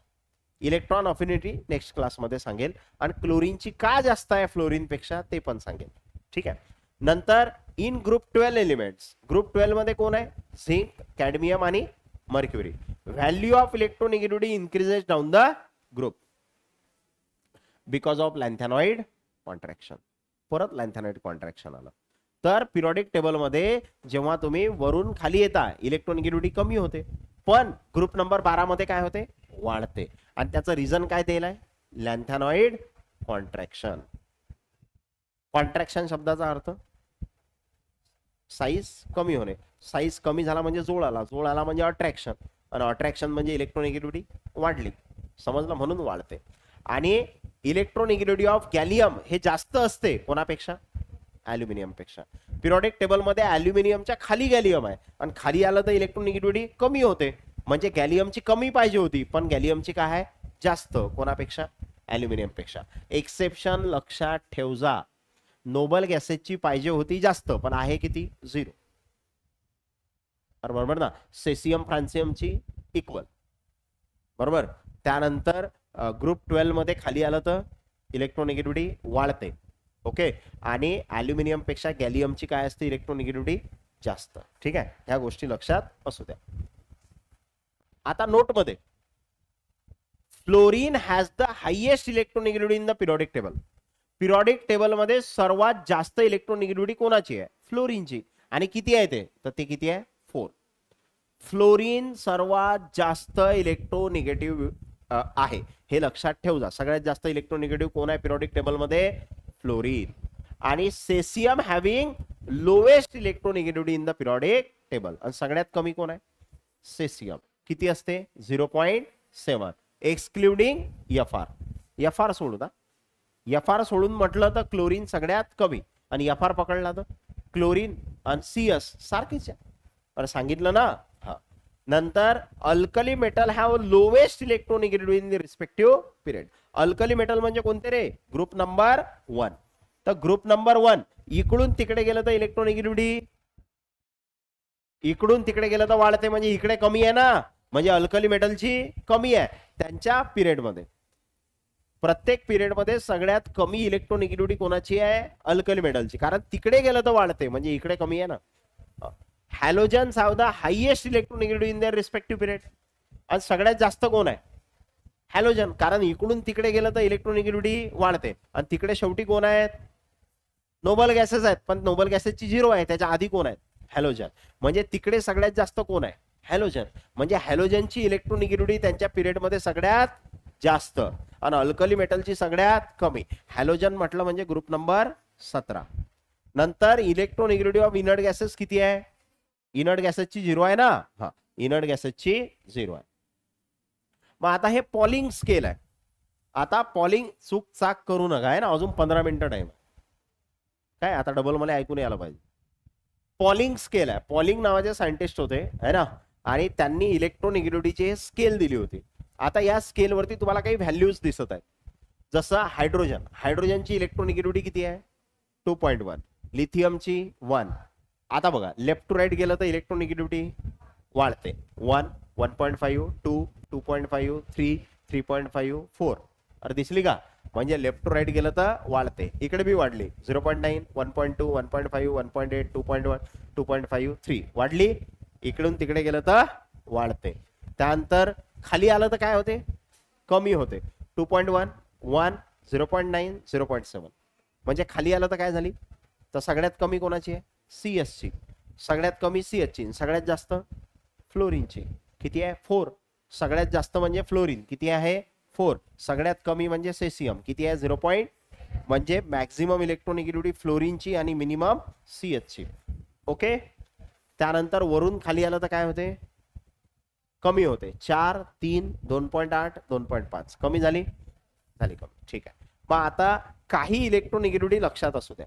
इलेक्ट्रॉन अफिनिटी नेक्स्ट क्लासमध्ये सांगेल, आणि क्लोरीनची का जास्त आहे फ्लोरीन पेक्षा ते पण सांगेल. ठीक आहे. नंतर इन ग्रुप 12 एलिमेंट्स, ग्रुप 12 मध्ये कोण आहे? झिंक, कॅडमियम आणि mercury. Value of electronegativity increases down the group because of lanthanoid contraction. परत लॅन्थेनॉइड कॉन्ट्रॅक्शन आलं तर पिरियोडिक टेबल मध्ये जेव्हा तुम्ही वरून खाली येता इलेक्ट्रोनिगेटिव्हिटी कमी होते, पण ग्रुप नंबर 12 मध्ये काय होते? वाढते. आणि त्याचं रिझन काय दिलंय? लॅन्थेनॉइड कॉन्ट्रॅक्शन. कॉन्ट्रॅक्शन शब्दाचा अर्थ साईज कमी होणे. साईज कमी झाला म्हणजे जोड आला, जोड आला म्हणजे अट्रॅक्शन, आणि अट्रॅक्शन म्हणजे इलेक्ट्रोनिगेटिव्हिटी वाढली. समजलं? म्हणून वाढते. आणि इलेक्ट्रोनिगेटिव्हिटी ऑफ गॅलियम हे जास्त असते कोणापेक्षा? ॲल्युमिनियम पेक्षा. पिरियोडिक टेबल मध्ये ॲल्युमिनियमच्या खाली गॅलियम आहे, आणि खाली आलं तर इलेक्ट्रोनिगेटिव्हिटी कमी होते, म्हणजे गॅलियमची कमी पाहिजे होती, पण गॅलियमची काय आहे? जास्त. कोणापेक्षा? ॲल्युमिनियम पेक्षा. एक्सेप्शन लक्षात ठेव जा. नोबल गॅसेसची पाहिजे होती जास्त, पण आहे किती? 0. बरोबर ना. सेसियम फ्रान्सियमची इक्वल. बरोबर. त्यानंतर ग्रुप 12 मध्ये खाली आलं तर इलेक्ट्रोनिगेटिव्हिटी वाढते. ओके. आणि ॲल्युमिनियम पेक्षा गॅलियमची काय असते? इलेक्ट्रोनिगेटिव्हिटी जास्त. ठीक आहे. ह्या गोष्टी लक्षात असू द्या. आता नोट मध्ये, fluorine has the highest electronegativity in the periodic table. Periodic table मध्ये सर्वात जास्त इलेक्ट्रोनिगेटिव्हिटी कोणाची आहे? फ्लोरीनची. आणि किती आहे ते? तर ते किती आहे? 4. फ्लोरीन सर्वात जास्त इलेक्ट्रोनिगेटिव्ह आहे, हे लक्षात ठेव जा. सगळ्यात जास्त इलेक्ट्रोनिगेटिव्ह कोण आहे पिरियोडिक टेबल मध्ये? फ्लोरीन. आणि caesium having lowest electronegativity in the periodic table. आणि सगळ्यात कमी कोण आहे? सेसियम. किती असते? 0.7, एक्सक्लुडिंग एफआर. एफआर सोडून, एफआर सोडून म्हटलं तर क्लोरीन सगळ्यात कमी, आणि एफआर पकडला तर क्लोरीन आणि सीएस सारखीच आहे. पण सांगितलं ना. हा. नंतर alkali metal have lowest electronegativity in the respective period. Alkali metal म्हणजे कोणते रे? Group number 1. तर ग्रुप नंबर 1 इकडून तिकडे गेलं तर इलेक्ट्रोनिगेटिव्हिटी इकडून तिकडे गेलं तर वाढते, म्हणजे इकडे कमी आहे ना, म्हणजे अल्कली मेटलची कमी आहे त्यांच्या पिरियड मध्ये. प्रत्येक पिरियड मध्ये सगळ्यात कमी इलेक्ट्रोनिगेटिव्हिटी कोणाची आहे? अल्कली मेटलची. कारण तिकडे गेलं तर वाढते, म्हणजे इकडे कमी आहे ना. Halogens have the highest electronegativity in their respective period. आणि सगळ्यात जास्त कोण आहे? हॅलोजन. कारण इकडून तिकडे गेलं तर इलेक्ट्रोनिगेटिव्हिटी वाढते, आणि तिकडे शेवटी कोण आहेत? नोबल गॅसेस आहेत, पण नोबल गॅसेसची 0 आहे. त्याच्या आधी कोण आहेत? हॅलोजन. म्हणजे तिकडे सगळ्यात जास्त कोण आहे? हॅलोजन. म्हणजे हॅलोजनची इलेक्ट्रोनिगेटिव्हिटी त्यांच्या पिरियड मध्ये सगळ्यात जास्त, आणि अल्कली मेटलची सगळ्यात कमी. हॅलोजन म्हटलं म्हणजे ग्रुप नंबर 17. नंतर इलेक्ट्रोनिगेटिव्हिटी ऑफ इनर्ट गॅसेस किती आहे? इनर्ट गॅसेसची 0 आहे ना. हा. इनर्ट गॅसेसची 0 आहे. मग आता हे पॉलिंग स्केल आहे. आता पॉलिंग चूक चाक करू नका आहे ना, अजून 15 मिनिटं टाइम आहे. काय आता डबल मला ऐकून यायला पाहिजे. पॉलिंग स्केल आहे. पॉलिंग नावाचे सायंटिस्ट होते है ना, आणि त्यांनी इलेक्ट्रोनिगेटिव्हिटीची स्केल दिली होती. आता या स्केलवरती तुम्हाला काही व्हॅल्यूज दिसत आहेत. जसं हायड्रोजन, हायड्रोजनची इलेक्ट्रोनिगेटिव्हिटी किती आहे? 2.1. लिथियमची 1. आता बघा लेफ्ट टू राईट गेलं तर इलेक्ट्रोनिगेटिव्हिटी वाढते. 1, 1.5, 2, 2.5, 3, 3.5, 4. अरे दिसली का? म्हणजे लेफ्ट टू राईट गेलं तर वाढते. इकडे बी वाढली. 0.9, 1.2, 1.5, 1.8, 2.1, 2.5, 3 वाढली. इकडून तिकडे गेलं तर वाढते. त्यानंतर खाली आलं तर काय होते? कमी होते. 2.1, 1, 0.9, 0.7. म्हणजे खाली आलं तर काय झाली? तर सगळ्यात कमी कोणाची आहे? सीएस ची. सगळ्यात कमी CH, सगळ्यात जास्त फ्लोरीनची किती आहे 4. सगळ्यात जास्त म्हणजे फ्लोरीन किती आहे 4. सगळ्यात कमी म्हणजे सेसियम किती आहे 0. म्हणजे मॅक्झिमम इलेक्ट्रोनिगेटिव्हिटी फ्लोरीनची आणि मिनिमम CH. ओके. त्यानंतर वरून खाली आलं तर काय होते, कमी होते. 4, 3, 2.8, 2.5 कमी झाली कमी. ठीक आहे. मग आता काही इलेक्ट्रोनिगेटिव्हिटी लक्षात असू द्या.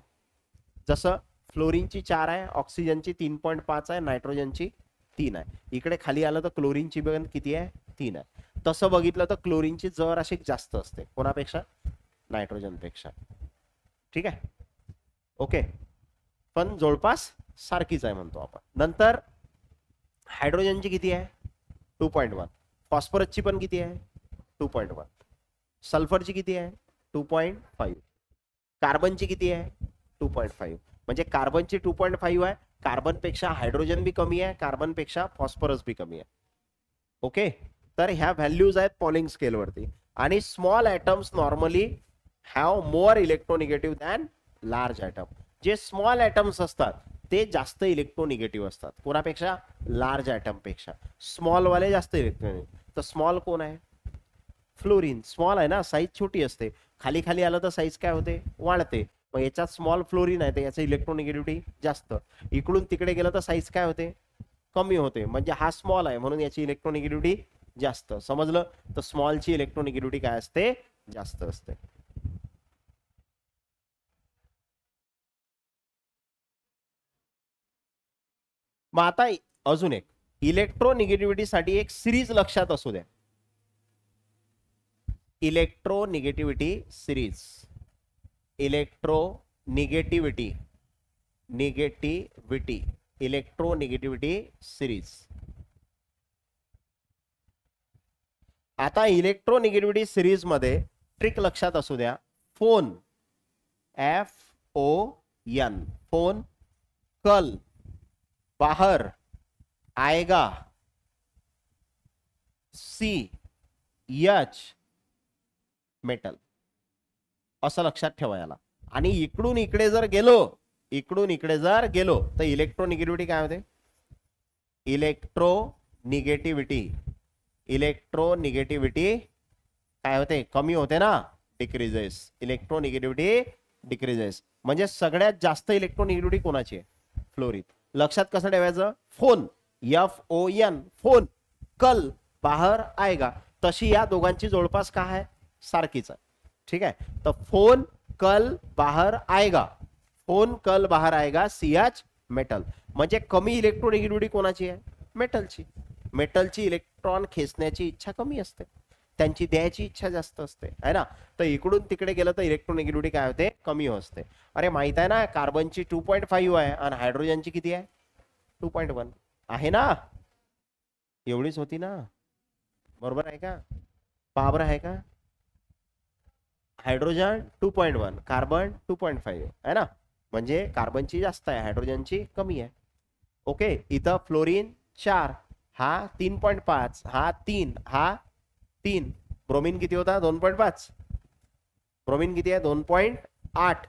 जसं फ्लोरीनची 4 आहे, ऑक्सिजनची 3.5 आहे, नायट्रोजनची 3 आहे. इकडे खाली आलं तर क्लोरीनची पण किती आहे 3 आहे. तसं बघितलं तर क्लोरीनची जर अशी जास्त असते कोणापेक्षा, नायट्रोजन पेक्षा. ठीक आहे. ओके. पण जवळपास सारखीच आहे म्हणतो आपण. नंतर हायड्रोजनची किती आहे 2.1. फॉस्फरसची पण किती आहे 2.1. सल्फरची किती आहे 2.5. कार्बनची किती आहे 2.5. म्हणजे कार्बनची 2.5 आहे. कार्बन पेक्षा हायड्रोजन बी कमी आहे, कार्बन पेक्षा फॉस्फरस बी कमी आहे. ओके. तर ह्या व्हॅल्यूज आहेत पॉलिंग स्केलवरती. आणि small atoms normally have more electronegative than large atom. जे स्मॉल ॲटम्स असतात ते जास्त इलेक्ट्रोनिगेटिव्ह असतात कोणापेक्षा, लार्ज ॲटम पेक्षा. स्मॉल वाले जास्त इलेक्ट्रोनिगेटिव्ह. तर स्मॉल कोण आहे, फ्लोरीन. स्मॉल आहे ना, साईज छोटी असते. खाली खाली आलं तर साईज काय होते, वाढते. मग याच्यात स्मॉल फ्लोरीन आहे तर याचं इलेक्ट्रोनिगेटिव्हिटी जास्त. इकडून तिकडे गेलं तर साईज काय होते, कमी होते. म्हणजे हा स्मॉल आहे म्हणून याची इलेक्ट्रोनिगेटिव्हिटी जास्त. समजलं. तर स्मॉलची इलेक्ट्रोनिगेटिव्हिटी काय असते, जास्त असते. मग आता अजून एक इलेक्ट्रोनिगेटिव्हिटी साठी एक सिरीज लक्षात असू द्या. Electronegativity series. Electronegativity electronegativity series. आता इलेक्ट्रोनिगेटिव्हिटी सिरीज मध्ये ट्रिक लक्षात असू द्या. फोन FON फोन कल बाहर आएगा CH मेटल, असं लक्षात ठेवा याला. आणि इकडून इकडे जर गेलो तर इलेक्ट्रोनिगेटिव्हिटी काय होते, इलेक्ट्रोनिगेटिव्हिटी काय होते, कमी होते ना, डिक्रीजेस. Electronegativity decreases. म्हणजे सगळ्यात जास्त इलेक्ट्रोनिगेटिव्हिटी कोणाची आहे, फ्लोरीन. लक्षात कसं ठेवायचं, फोन FON फोन कल बाहर आएगा. तशी या दोघांची जवळपास काय आहे, सारखीच आहे. ठीक आहे. तर फोन कल बाहर आएगा CH मेटल. म्हणजे कमी इलेक्ट्रोनिगेटिव्हिटी कोणाची आहे, मेटलची. मेटलची इलेक्ट्रॉन खेचण्याची इच्छा कमी असते, त्यांची द्यायची इच्छा जास्त असते, है ना. तर इकडून तिकडे गेलं तर इलेक्ट्रोनिगेटिव्हिटी काय होते, कमी असते. अरे माहित आहे ना, कार्बनची 2.5 आहे आणि हायड्रोजनची किती आहे 2.1 आहे ना. एवढीच होती ना, बरोबर आहे का, बरोबर आहे का. हायड्रोजन 2.1, कार्बन 2.5 आहे ना. म्हणजे कार्बनची जास्त आहे, हायड्रोजनची कमी आहे. ओके. इथं फ्लोरीन 4, हा 3.5, हा 3, हा 3. ब्रोमीन किती होता 2.5. ब्रोमीन किती आहे 2.8.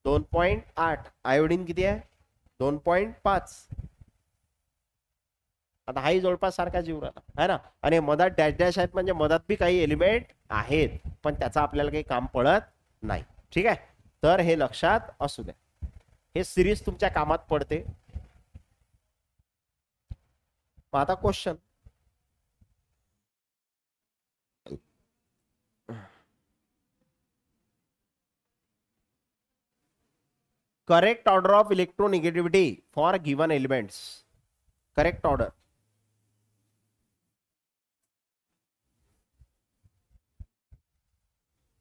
2.8. आयोडीन किती आहे 2.5. आता हाही जवळपास सारखा जीव राहिला आहे ना. आणि मधात डॅश डॅश आहेत म्हणजे मधात बी काही एलिमेंट आहेत, पण त्याचा आपल्याला काही काम पडत नाही. ठीक आहे. तर हे लक्षात असू द्या, हे सिरीज तुमच्या कामात पडते. मग आता question, correct order of electronegativity for given elements. Correct order.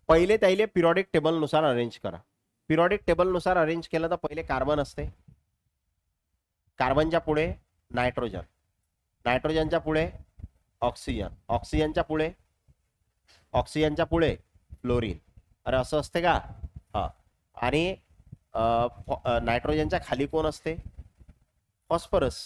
पहिले त्याले पिरियडिक टेबल नुसार अरेंज करा. पिरियडिक टेबल नुसार अरेंज केलं तर पहिले कार्बन असते, कार्बनच्या पुढे नायट्रोजन, नायट्रोजनच्या पुढे ऑक्सिजन, ऑक्सिजनच्या पुढे फ्लोरीन. अरे असं असते का, हा. आणि नायट्रोजनच्या खाली कोण असते, फॉस्फरस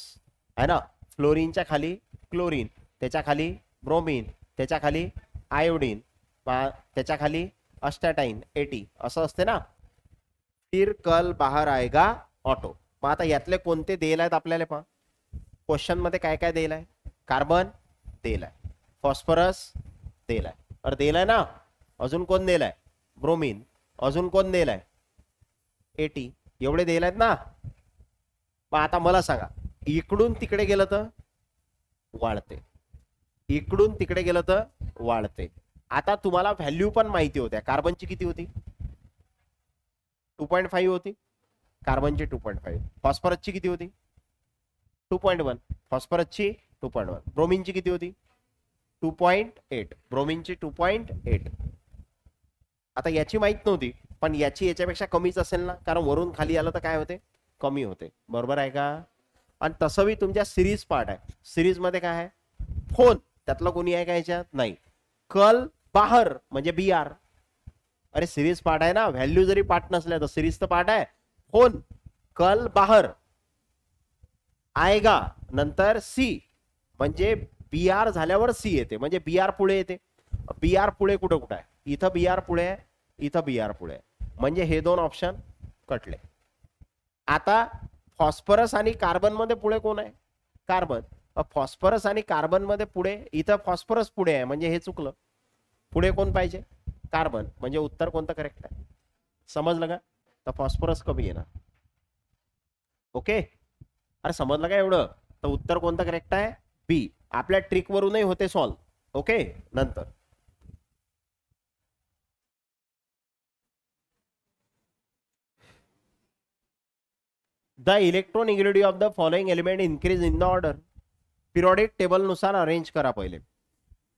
आहे ना. फ्लोरीनच्या खाली क्लोरीन, त्याच्या खाली ब्रोमीन, त्याच्या खाली आयोडीन, त्याच्या खाली अस्टॅटाइन 80, असं असते ना. फिर कल बाहर आएगा ऑटो. मग आता यातले कोणते देल आहेत आपल्याला पहा. क्वेश्चन मध्ये काय काय देल आहे. कार्बन देल आहे, फॉस्फरस देल आहे, अरे देल आहे ना. अजून कोण देल आहे. ब्रोमीन. अजून कोण देल आहे. एटी. एवढे देल आहेत ना. मग आता मला सांगा, इकडून तिकडे गेलं तर वाढते, इकडून तिकडे गेलं तर वाढते. आता तुम्हाला व्हॅल्यू पण माहिती होत्या. कार्बनची किती होती. 2.5 होती कार्बनची. 2.5. फॉस्फरसची किती होती. 2.1. फॉस्फरसची 2.1. ब्रोमीनची किती होती. 2.8. ब्रोमीनची 2.8. आता याची माहित नव्हती, पण याची याच्यापेक्षा कमीच असेल ना, कारण वरून खाली आलं तर काय होते, कमी होते. बरोबर आहे का. आणि तसंही तुमच्या सिरीज पार्ट आहे. सिरीज मध्ये काय आहे. फोन. त्यातलं कोणी आहे का याच्यात. नाही. कल बाहर म्हणजे बी आर. अरे सिरीज पार्ट आहे ना. व्हॅल्यू जरी पार्ट नसल्या तर सिरीज तर पार्ट आहे. फोन. कल बाहर आएगा. नंतर सी म्हणजे बी आर झाल्यावर सी येते, म्हणजे बी आर पुढे येते. बी आर पुढे कुठं कुठं आहे. इथं बी आर पुढे आहे, इथं बी आर पुढे आहे, म्हणजे हे दोन ऑप्शन कटले. आता फॉस्फरस आणि कार्बन मध्ये पुढे कोण आहे. कार्बन. फॉस्फरस आणि कार्बन मध्ये पुढे, इथं फॉस्फरस पुढे आहे, म्हणजे हे चुकलं. पुढे कोण पाहिजे. कार्बन. म्हणजे उत्तर कोणतं करेक्ट आहे. समजलं का. तर फॉस्फरस कमी येणार. ओके. अरे समजलं का एवढं. तर उत्तर कोणतं करेक्ट आहे. बी. आपल्या ट्रिक वरूनही होते सॉल्व. ओके. नंतर the electronegativity of the following element increase in the order. Periodic table नुसार अरेंज करा पहिले.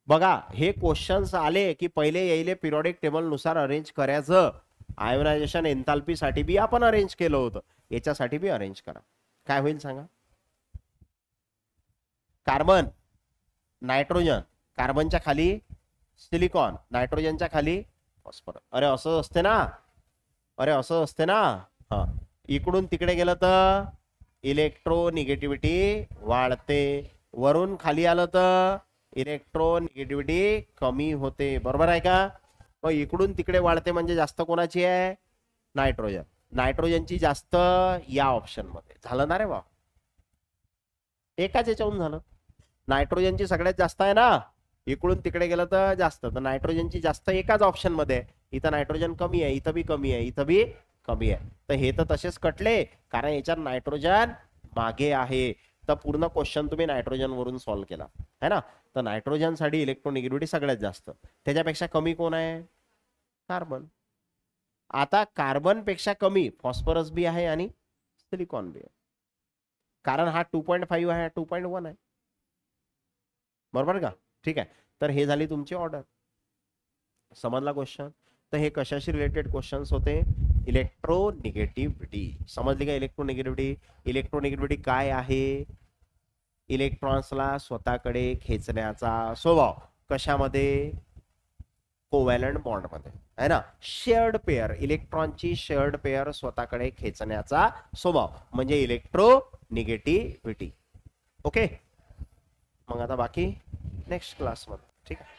बघा हे क्वेश्चन्स आले की पहिले यायले पिरियडिक टेबल नुसार अरेंज करायचं. आयोनायझेशन एन्थाल्पी साठी बी आपण अरेंज केलं होतं, याच्यासाठी बी अरेंज करा. काय होईल सांगा. कार्बन, नायट्रोजन, कार्बनच्या खाली सिलिकॉन, नायट्रोजनच्या खाली फॉस्फरस. अरे असं असते ना. अरे असं असते ना. हा. इकडून तिकडे गेलं तर इलेक्ट्रोनिगेटिव्हिटी वाढते. वरून खाली आलं तर इलेक्ट्रोनिगेटिव्हिटी कमी होते. बरोबर आहे का. मग इकडून तिकडे वाढते म्हणजे जास्त कोणाची आहे. नायट्रोजन. नायट्रोजनची जास्त या ऑप्शन मध्ये. झालं ना रे बा. एकाच याच्यावरून झालं. नायट्रोजनची सगळ्यात जास्त आहे ना. इकडून तिकडे गेलं तर जास्त. तर नायट्रोजनची जास्त एकाच ऑप्शन मध्ये. इथं नायट्रोजन कमी आहे, इथं बी कमी आहे, इथं बी कमी आहे. तर हे तर तसेच कटले, कारण याच्यात नायट्रोजन मागे आहे. तर पूर्ण क्वेश्चन तुम्ही नायट्रोजन वरून सॉल्व्ह केला है ना. तर नायट्रोजन साठी इलेक्ट्रोनिगेटिव्हिटी सगळ्यात जास्त. त्याच्यापेक्षा कमी कोण आहे. कार्बन. आता कार्बन पेक्षा कमी फॉस्फरस बी आहे आणि सिलिकॉन बी आहे, कारण हा 2.5 आहे, 2.1 आहे. बरोबर का. ठीक आहे. तर हे झाली तुमची ऑर्डर. समजला क्वेश्चन. तर हे कशाशी रिलेटेड क्वेश्चन्स होते. इलेक्ट्रोनिगेटिव्हिटी. समजली का. इलेक्ट्रोनिगेटिव्हिटी. इलेक्ट्रोनिगेटिव्हिटी काय आहे. इलेक्ट्रॉन्सला स्वतःकडे खेचण्याचा स्वभाव. कशामध्ये. कोव्हॅलंट बॉन्ड मध्ये है ना. Shared pair. इलेक्ट्रॉनची शेअर्ड पेअर स्वतःकडे खेचण्याचा स्वभाव म्हणजे इलेक्ट्रोनिगेटिव्हिटी. ओके. मग आता बाकी नेक्स्ट क्लास मध्ये. ठीक आहे.